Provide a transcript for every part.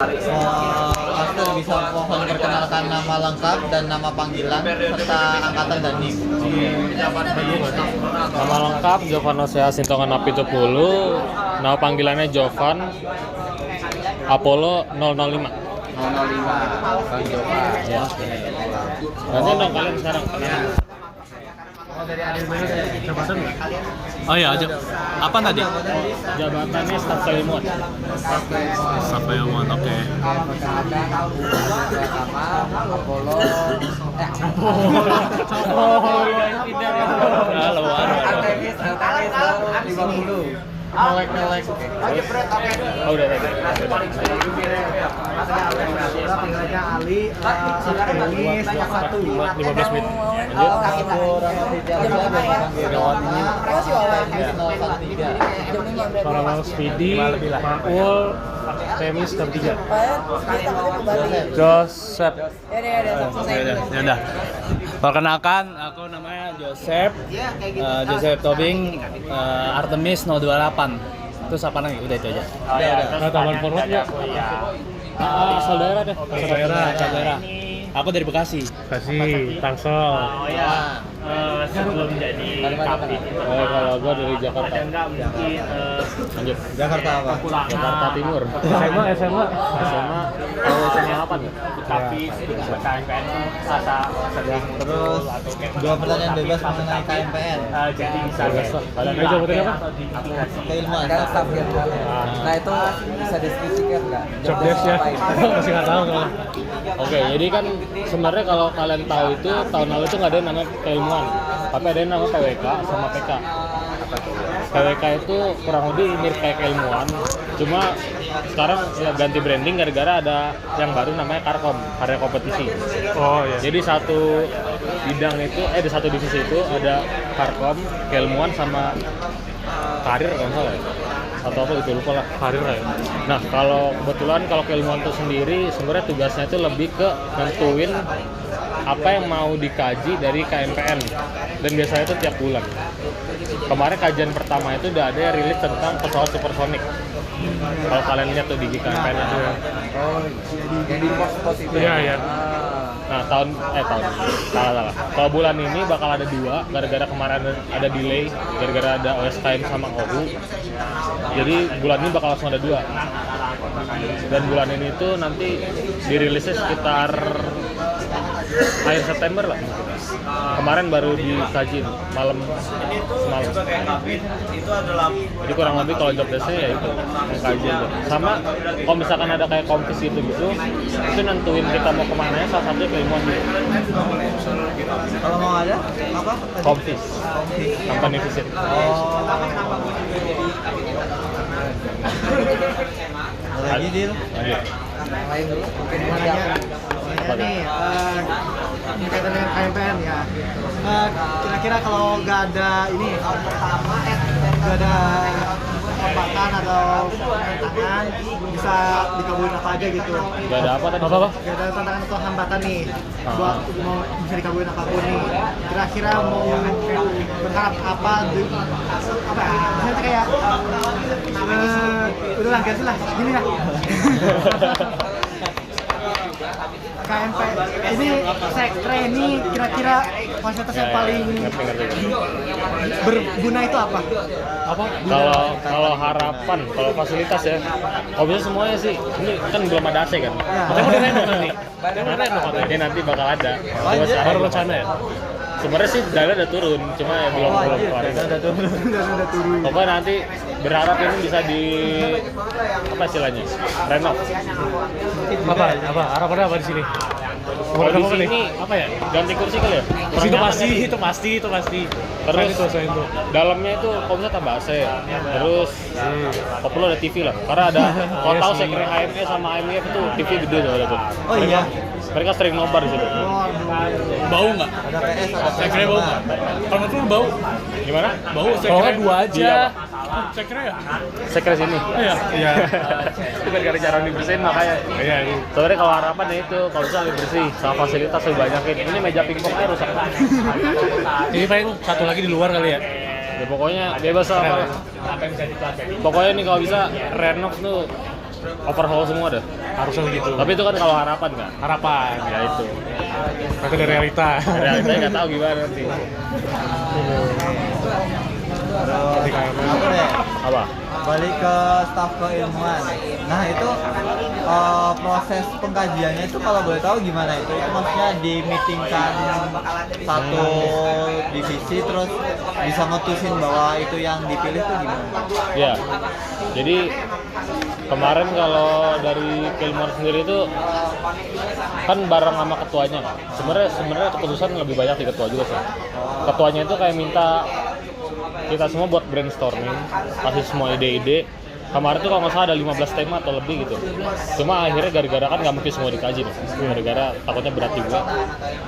Master bisa mohon perkenalkan nama lengkap dan nama panggilan serta angkatan dan NIM. Nama lengkap Jovanosea Sintongan Apitupulu. Nama panggilannya Jovan Apollo 005. 005 Bang Jovan. Ya. Nanti dong kalian sekarang. Oh iya, apa tadi? Jabatannya staf ilmuwan. Sampai ilmuwan, oke. Apollo Halo, Artemis 50. Melek. Oh, udah tadi. Panggilannya Ali, Artemis 21. 15 menit. Paralel Speedy, Maul, Temis, dan 3. Joseph. Ya udah. Perkenalkan, aku namanya Joseph. Joseph Tobing, Artemis 028. Terus apa lagi? Udah itu aja. Nah, taman forward nggak? Saudara deh. Saudara. Aku dari Bekasi. Kasih, Tangsel. Oh ya, sebelum jadi kapit Kalau gua dari Jakarta. ada nggak mungkin Lanjut. Jakarta apa? Jakarta Timur. SMA. Oh, SMA 8 ya? kapit KMPN rasa Terus dua pertanyaan bebas mengenai KMPN. jadi bisa Kalian aja jawabannya apa? atau di aplikasi Keilmuan. Staff ilmuwan. Nah itu bisa deskripsikan nggak? Job desk ya? Masih nggak tahu kalau. Oke, jadi kan sebenarnya kalau kalian tahu itu tahun lalu itu nggak ada yang namanya keilmuan, tapi ada yang namanya PWK sama PK. PWK itu kurang lebih mirip kayak keilmuan, cuma sekarang ya ganti branding gara-gara ada yang baru namanya Karkom, karya kompetisi. Oh iya. Jadi satu bidang itu, di satu divisi itu ada Karkom, keilmuan sama karir kalau nggak salah ya. Atau apa gitu, lupa lah, karir ya. Nah, kalau kebetulan kalau keilmuan itu sendiri sebenarnya tugasnya itu lebih ke nentuin apa yang mau dikaji dari KMPN, dan biasanya itu tiap bulan. Kemarin kajian pertama itu udah ada yang rilis tentang pesawat supersonik. Kalau kalian lihat tuh di KMPN itu. Oh, jadi pos itu. Iya. Nah, salah. Kalau bulan ini bakal ada 2, gara-gara kemarin ada delay, gara-gara ada OSKM sama OU. Jadi bulan ini bakal langsung ada 2. Dan bulan ini tuh nanti dirilisnya sekitar akhir September lah. Kemarin baru dikaji semalam. Jadi kurang lebih kalau job desk-nya ya itu mengkaji aja. Sama kalau misalkan ada kayak kompis gitu, itu nentuin kita mau kemana ya, salah satunya keilmuan gitu. Kalau mau ada apa? Kompis, company visit. Lagi deal. Lanjut. Lain dulu. Mungkin Apa tuh? Berkaitan dengan KMPN ya. Kira-kira kalau nggak ada ini, nggak ada hambatan atau tantangan, bisa dikabulin apa aja gitu. Gak ada apa tadi? Apa? Nggak ada tantangan atau hambatan nih, buat mau bisa dikabulin apapun nih. Kira-kira mau berharap apa? Apa ya? Misalnya kayak, udahlah ganti lah, gini lah. KMP ini sekre ini kira-kira fasilitas yang paling Ngerti. berguna itu apa? Kalau harapan, kalau fasilitas ya, kalau bisa semuanya sih. Ini kan belum ada AC kan? Tapi udah nanti. Ini nanti bakal ada. Baru rencana ya. Sebenarnya sih dana udah turun, cuma ya belum keluar. Udah turun. Pokoknya nanti berharap ini bisa di apa istilahnya? Renov. Harapannya apa di sini? Kalau di sini apa ya? Ganti kursi kali ya? Itu pasti. Terus dalamnya itu kalau bisa tambah AC. Terus kalau perlu ada TV lah. Karena ada kalau tahu sekre HME sama AMF itu TV gede tuh ada tuh. Oh iya. Mereka sering nobar di situ. Bau nggak? Ada PS, ada Sekre bau nggak? Kalau menurut lu bau? Gimana? Bau sekre? Kalau 2 aja. Sekre ya? Sekre sini. Iya. Itu gara-gara cara dibersihin makanya. Iya. Sebenarnya kalau harapan ya itu kalau bisa lebih bersih, sama fasilitas lebih banyakin. Ini meja pingpong aja rusak. Ini paling satu lagi di luar kali ya? Ya pokoknya bebas lah. Pokoknya nih kalau bisa renov tuh overhaul semua dah. harusnya gitu. Tapi itu kan kalau harapan kan? Harapan. Ya itu. Tapi dari realita. Realitanya nggak tahu gimana nanti. Jadi kayak Aku deh Apa? balik ke staf keilmuan. Nah itu proses pengkajiannya itu kalau boleh tahu gimana itu maksudnya di-meetingkan satu divisi terus bisa ngetusin bahwa itu yang dipilih tuh gimana? Ya. Jadi kemarin kalau dari keilmuan sendiri itu kan bareng sama ketuanya. Sebenarnya keputusan lebih banyak di ketua juga sih. Ketuanya itu kayak minta kita semua buat brainstorming, kasih semua ide-ide. Kemarin tuh kalau nggak salah ada 15 tema atau lebih gitu. Cuma akhirnya gara-gara kan nggak mungkin semua dikaji nih. Gara-gara takutnya berat juga.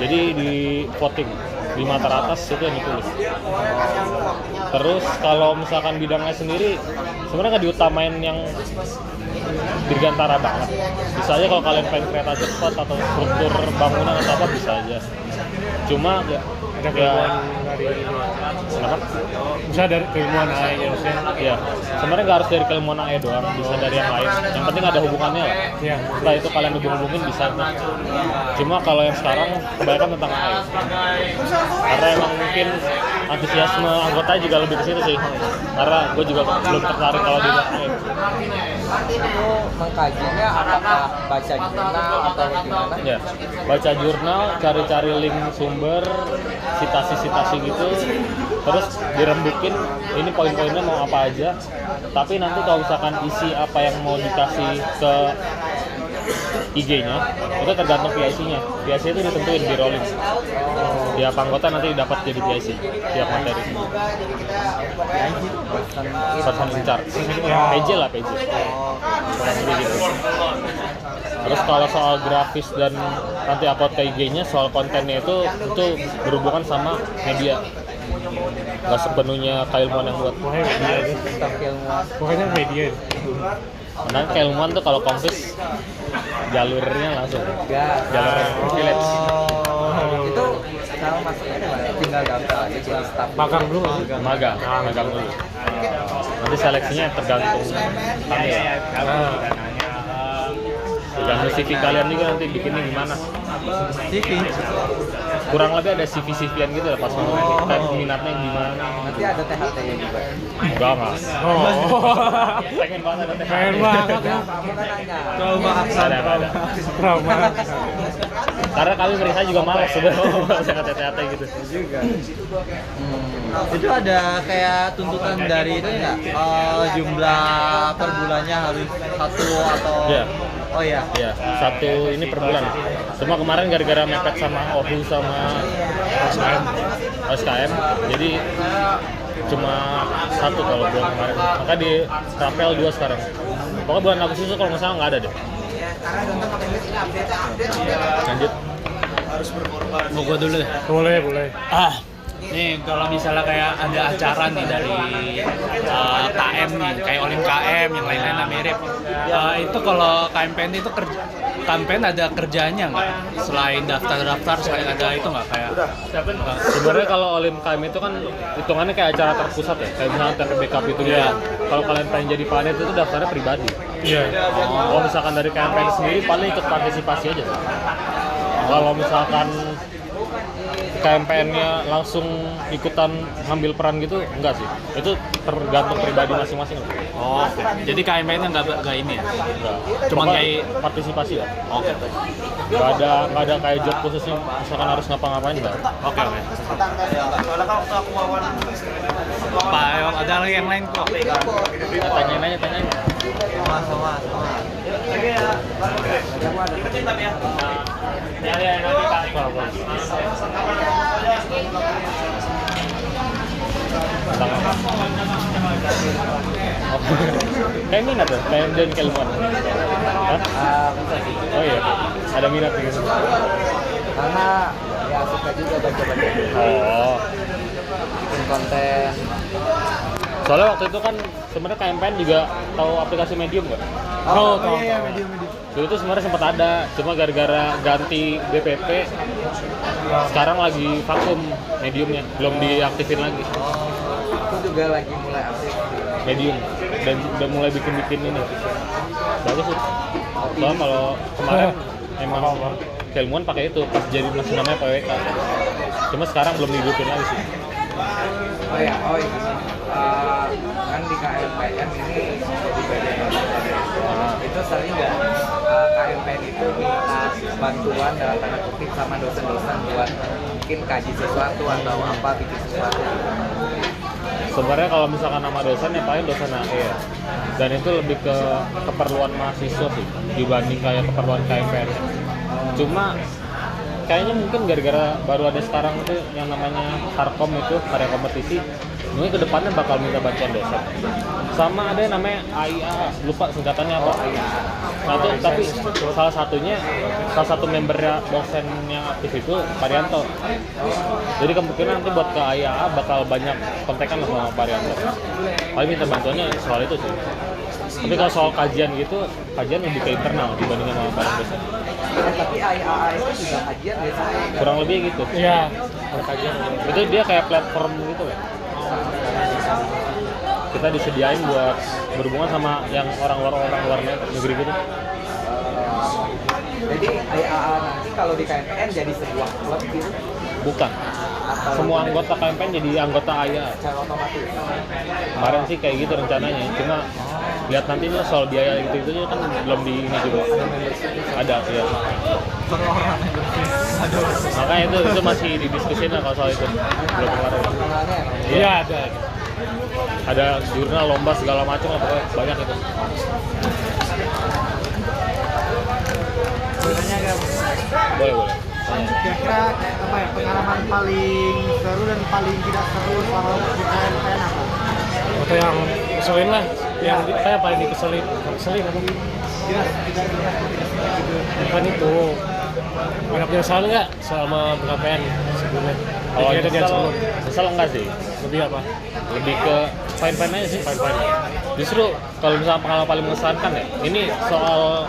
Jadi di voting 5 teratas itu yang ditulis. Terus kalau misalkan bidangnya sendiri sebenarnya nggak diutamain yang dirgantara banget. Bisa aja kalau kalian pengen kereta cepat atau struktur bangunan atau apa bisa aja. Cuma ada keilmuan dari kenapa? bisa dari keilmuan AE ya maksudnya. Ya, sebenarnya nggak harus dari keilmuan AE doang, bisa dari yang lain. Yang penting ada hubungannya lah. Iya. Setelah itu kalian hubungin bisa. Cuma kalau yang sekarang kebanyakan tentang AE. Karena emang mungkin antusiasme anggota juga lebih ke situ sih. Karena gue juga belum tertarik kalau di AE. Itu mengkajinya apakah baca jurnal atau gimana? Ya, baca jurnal, cari-cari link sumber, sitasi-sitasi gitu, terus dirembukin ini poin-poinnya mau apa aja. Tapi nanti kalau misalkan isi apa yang mau dikasih ke IG-nya, itu tergantung PIC-nya. PIC itu ditentuin di rolling. Tiap anggota nanti dapat jadi PIC, tiap materi. Person in charge. PJ lah, PJ. Kurang lebih gitu. Terus kalau soal grafis dan nanti upload ke IG-nya, soal kontennya itu berhubungan sama media. Nggak sepenuhnya keilmuan yang buat. Pokoknya media aja. Staf keilmuan. Pokoknya media. Karena keilmuan tuh kalau konfis jalurnya langsung. Jalur privilege. Itu sama masuknya di mana? Tinggal daftar aja jadi staf. Magang dulu. Magang dulu. Nanti seleksinya tergantung kami ya. Tergantung CV kalian juga nanti bikinnya gimana. CV Kurang lebih ada CV-CV-an gitu lah pas mau minatnya yang gimana. Nanti ada THT-nya juga. Enggak. Oh. Pengen banget ada THT. Pengen banget ya. Aku kan nanya. trauma aksan Ada. Trauma. Karena kami merisa juga malas sebenarnya saya THT gitu. itu ada kayak tuntutan dari itu nggak jumlah per bulannya harus satu atau Iya. oh ya Iya, satu ini per bulan. Cuma kemarin gara-gara mepet sama OHU sama SKM, jadi cuma satu kalau bulan kemarin. Maka di rapel 2 sekarang. Pokoknya bulan Agustus kalau nggak salah nggak ada deh. Lanjut. Mau gua dulu deh. Boleh. Nih kalau misalnya kayak ada acara nih dari KM nih, kayak Olim KM, yang lain-lainnya mirip. Itu kalau KMPN itu KMPN ada kerjanya nggak? Selain daftar-daftar, selain ada itu nggak kayak? Sebenarnya kalau Olim KM itu kan hitungannya kayak acara terpusat ya, kayak misalnya TPBKP itu ya. Kalau kalian pengen jadi panitia itu daftarnya pribadi. Iya. Kalau misalkan dari KMPN sendiri paling ikut partisipasi aja. Kalau misalkan KMPN-nya langsung ikutan ngambil peran gitu, enggak sih. Itu tergantung pribadi masing-masing. Oh, jadi KMPN-nya nggak ini ya? Enggak. Cuman Pokoknya kayak- partisipasi lah. Oke. Nggak ada kayak job khususnya misalkan harus ngapa-ngapain enggak. Oke. Pak, ada lagi yang lain kok? Tanyain aja. sama Tentang apa? Kayak minat ya, kayak dan keilmuan. Hah? Bisa sih. Oh iya, ada minat gitu. Karena ya suka juga baca-baca Oh, bikin konten. soalnya waktu itu kan sebenarnya KMPN juga tahu aplikasi Medium nggak? iya medium Dulu tuh sebenarnya sempat ada, cuma gara-gara ganti BPP, sekarang lagi vakum Mediumnya, belum diaktifin lagi. Aku juga lagi mulai aktif. Medium dan udah mulai bikin ini. Bagus sih. Soalnya kalau kemarin emang keilmuan pakai itu pas jadi masih namanya PWK. Cuma sekarang belum dihidupin lagi sih. Oh ya, ini kan di KMPN ini jadi badan itu sering nggak KMPN itu minta bantuan dalam tanda kutip sama dosen-dosen buat mungkin kaji sesuatu atau apa bikin sesuatu. Sebenarnya kalau misalkan nama dosen ya paling dosen AE ya. Dan itu lebih ke keperluan mahasiswa sih dibanding kayak keperluan KMPN. Cuma kayaknya mungkin gara-gara baru ada sekarang itu yang namanya Harkom itu karya kompetisi, mungkin kedepannya bakal minta bantuan dosen. Sama ada yang namanya AIA, lupa singkatannya apa. Nah itu tapi salah satu membernya dosen yang aktif itu Parianto. Jadi kemungkinan nanti buat ke AIA bakal banyak kontekan sama Parianto. Paling minta bantuannya soal itu sih. Tapi kalau soal kajian gitu, kajian lebih ke internal dibandingkan sama barang dosen. Tapi AIA itu juga kajian biasanya. Kurang lebih gitu. Iya, ada kajian. Itu dia kayak platform gitu ya. Kita disediain buat berhubungan sama yang orang luar negeri gitu. Jadi AIA nanti kalau di KMPN jadi sebuah klub gitu Bukan. Semua anggota KMPN jadi anggota AIA. secara otomatis. Kemarin sih kayak gitu rencananya. Cuma lihat nanti nih soal biaya gitu kan belum di ini juga. Ada ya. Makanya itu masih didiskusin lah kalau soal itu. Belum kelar. Iya, ada. Ada jurnal, lomba segala macam lah pokoknya banyak itu. Boleh. Kira-kira apa ya pengalaman paling seru dan paling tidak seru selama di KMPN apa? Atau yang keselin lah, yang saya paling keselin apa? Bukan itu. Nggak penyesalan nggak selama berKMPN sebelumnya? Kalau Jadi ada nyesel enggak sih? lebih apa? Lebih ke fine-fine aja sih. Fine. Justru kalau misalnya pengalaman paling mengesankan ya, ini soal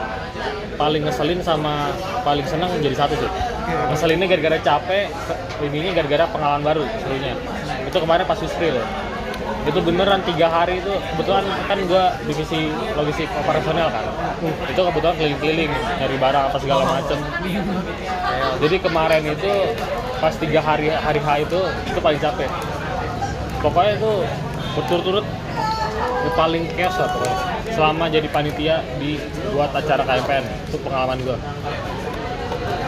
paling ngeselin sama paling senang jadi satu sih. Ngeselinnya gara-gara capek, ininya gara-gara pengalaman baru serunya. Itu kemarin pas Yusril. Itu beneran 3 hari itu, kebetulan kan gua divisi logistik operasional kan. Itu kebetulan keliling-keliling, nyari barang apa segala macem. Jadi kemarin itu pas 3 hari H itu paling capek. Pokoknya itu berturut-turut paling chaos lah pokoknya. Selama jadi panitia buat acara KMPN, itu pengalaman gue.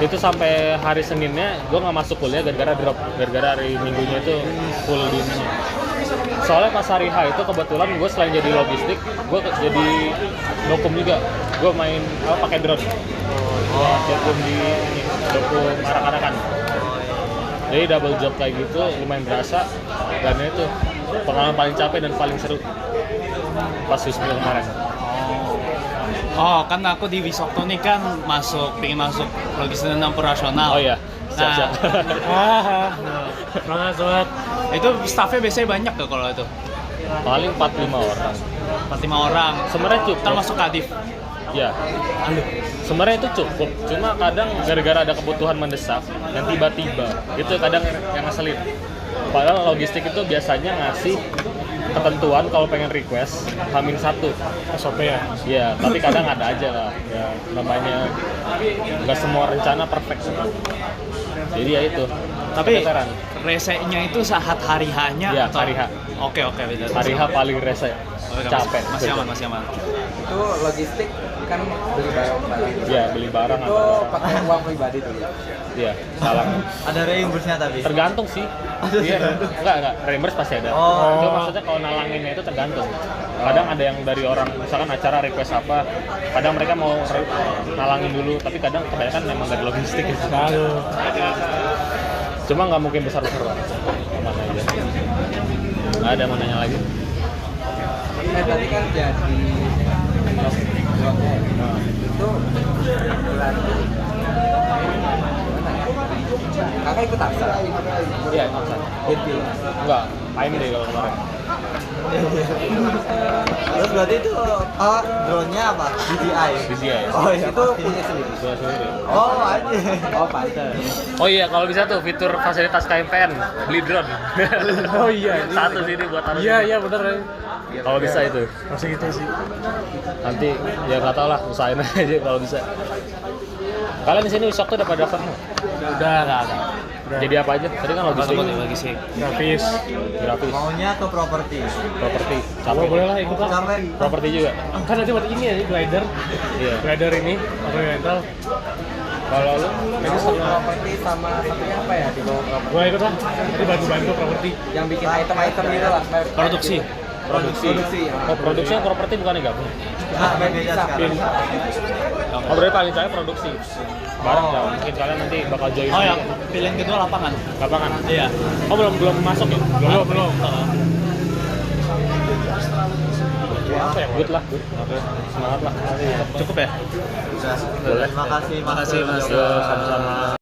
Itu sampai hari Seninnya gue nggak masuk kuliah gara-gara drop, gara-gara hari Minggunya itu full di ininya. Soalnya pas hari H itu kebetulan gue selain jadi logistik, gue jadi dokum juga. Gue main pakai drone. Dokum arak-arakan. Jadi double job kayak gitu lumayan berasa, dan itu pengalaman paling capek dan paling seru pas Yusril kemarin. Oh, kan aku di Wisokto nih kan pengen masuk logistik dan operasional. Oh iya, siap-siap. Semangat. Itu staffnya biasanya banyak tuh kalau itu. Paling 4-5 orang. 45 orang. Sebenarnya cukup. Termasuk Kadif. Ya. Sebenarnya itu cukup. Cuma kadang gara-gara ada kebutuhan mendesak yang tiba-tiba itu kadang yang ngeselin. Padahal logistik itu biasanya ngasih ketentuan kalau pengen request H-1 SOP ya? Iya, tapi kadang ada aja lah ya, namanya nggak semua rencana perfect. Jadi ya itu. Tapi keteteran. resenya itu saat hari H-nya Iya, atau hari H. Oke, beda. Hari H paling rese. Capek. Masih aman. Itu logistik kan beli barang. Iya, beli barang Itu atau pakai uang pribadi dulu. iya, salah. Ada reimburse-nya tapi. Tergantung sih. Iya, enggak, reimburse pasti ada. Oh. Itu maksudnya kalau nalanginnya itu tergantung. Kadang ada yang dari orang, misalkan acara request apa, kadang mereka mau nalangin dulu, tapi kadang kebanyakan memang dari logistik gitu. Cuma nggak mungkin besar-besar lah. Aman aja. Nggak ada mau nanya lagi. Tadi kan jadi blognya itu berarti gimana ya? Kakak ikut aksa? Iya, maksa. Jadi Enggak, PMD kalau kemarin. Terus berarti itu drone-nya apa? DJI. DJI. Oh iya. Itu punya sendiri. Gua sendiri. Oh aja. Oh, pantes. Oh iya, kalau bisa tuh fitur fasilitas KMPN beli drone. Oh iya. Satu sini buat taruh. Iya iya bener. Kalau bisa itu. Masih gitu sih. Nanti ya nggak tahu lah, usahain aja kalau bisa. Kalian di sini Wisok tuh udah pada daftar nggak? Udah nggak ada. Jadi apa aja? Tadi kan logistik. Logistik. Grafis. Grafis, Maunya ke properti. properti, Kamu boleh lah ikut lah. Sampai properti juga. Kan nanti buat ini ya, glider. Iya. Glider ini, apa rental. Kalau lu Itu properti sama satunya apa ya di bawah properti? Gua ikut lah. Nanti bantu-bantu properti. Yang bikin item-item gitu lah. Produksi. Produksi. oh, produksi yang properti bukan nih gabung. nah, beda sekarang. Oh, berarti paling saya produksi. Bareng lah, mungkin kalian nanti bakal join. Oh yang pilihan kedua lapangan. lapangan. Iya. Oh, belum masuk ya? Belum. Apa ya? Good lah, good. Oke, semangat lah. Cukup ya? Udah. Boleh. Terima kasih Mas. Makasih, Mas. Yo, sama-sama.